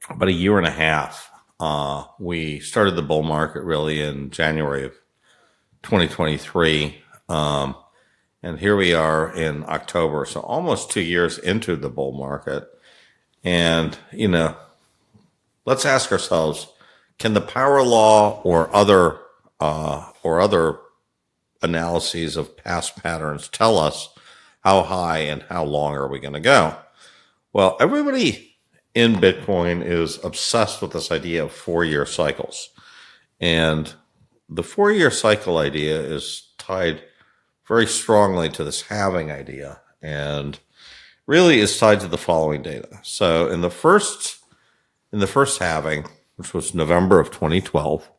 about a year and a half. We started the bull market really in January of 2023. And here we are in October. So almost 2 years into the bull market. And, let's ask ourselves, can the power law or other analyses of past patterns tell us how high and how long are we going to go? Well, everybody in Bitcoin is obsessed with this idea of 4-year cycles. And the 4-year cycle idea is tied very strongly to this halving idea and really is tied to the following data. So in the first halving, which was November of 2012,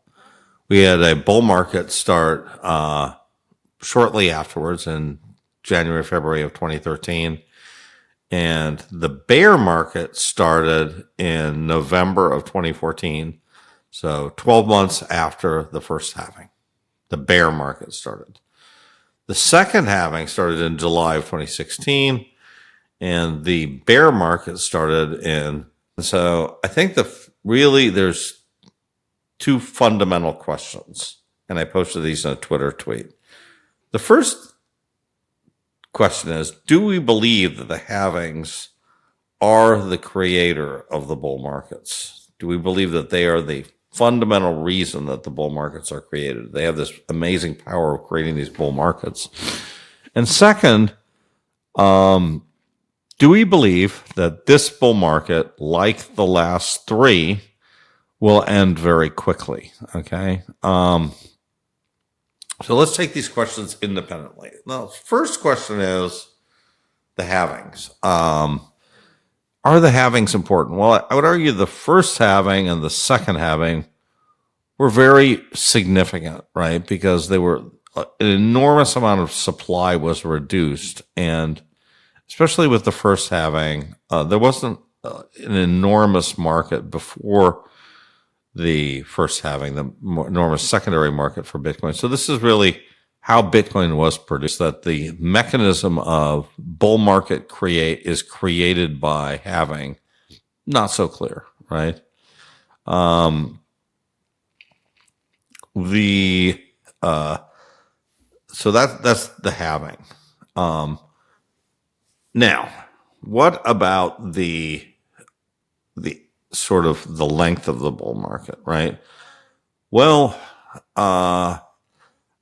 we had a bull market start shortly afterwards in January, February of 2013. And the bear market started in November of 2014. So 12 months after the first halving, the bear market started. The second halving started in July of 2016, and the bear market started in. So I think really there's two fundamental questions, and I posted these in a Twitter tweet. The first question is, do we believe that the halvings are the creator of the bull markets? Do we believe that they are the fundamental reason that the bull markets are created? They have this amazing power of creating these bull markets. And second, do we believe that this bull market, like the last three, will end very quickly? Okay. So let's take these questions independently. Now, first question is the halvings. Are the halvings important? Well, I would argue the first halving and the second halving were very significant, right? Because they were an enormous amount of supply was reduced, and especially with the first halving, there wasn't an enormous market before the first halving, the enormous secondary market for Bitcoin. So this is really how Bitcoin was produced, that the mechanism of bull market is created by halving. Not so clear, right? So that's the halving. Now, what about the sort of the length of the bull market, right? Well, I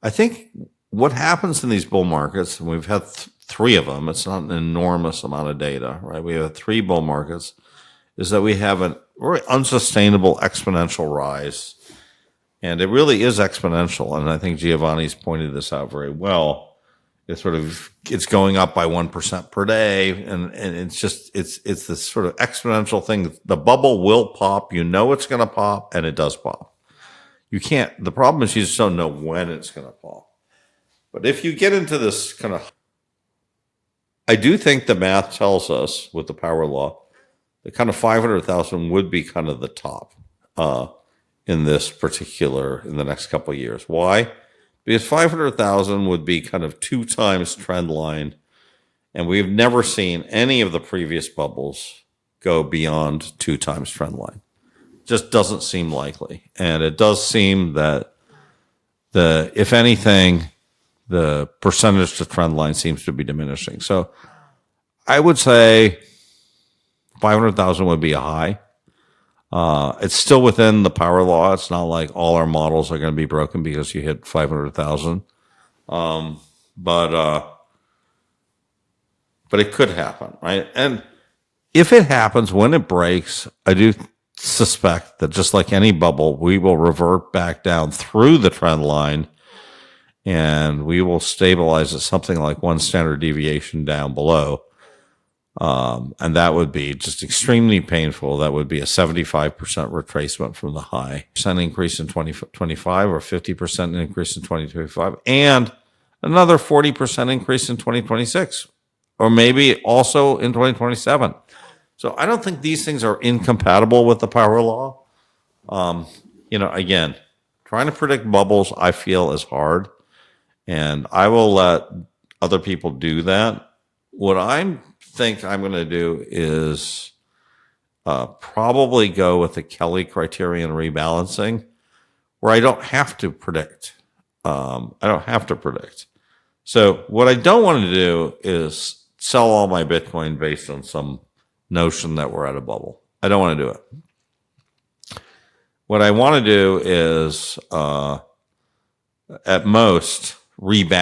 think what happens in these bull markets, and we've had three of them, it's not an enormous amount of data, right? We have 3 bull markets, is that we have a very unsustainable exponential rise. And it really is exponential. And I think Giovanni's pointed this out very well. It's going up by 1% per day. And it's this sort of exponential thing. The bubble will pop. You know it's going to pop, and it does pop. The problem is you just don't know when it's going to pop. But if you get into this I do think the math tells us with the power law, the kind of 500,000 would be kind of the top, in the next couple of years. Why? Because 500,000 would be kind of 2 times trend line. And we've never seen any of the previous bubbles go beyond 2 times trend line. Just doesn't seem likely. And it does seem that if anything, the percentage to trend line seems to be diminishing. So I would say 500,000 would be a high. It's still within the power law. It's not like all our models are going to be broken because you hit 500,000. But it could happen, right? And if it happens, when it breaks, I do suspect that just like any bubble, we will revert back down through the trend line, and we will stabilize at something like 1 standard deviation down below. And that would be just extremely painful. That would be a 75% retracement from the high, percent increase in 2025 or 50% increase in 2025, and another 40% increase in 2026, or maybe also in 2027. So I don't think these things are incompatible with the power law. Again, trying to predict bubbles, I feel, is hard, and I will let other people do that. What I think I'm going to do is probably go with the Kelly criterion rebalancing, where I don't have to predict. I don't have to predict. So what I don't want to do is sell all my Bitcoin based on some notion that we're at a bubble. I don't want to do it. What I want to do is, at most, rebalance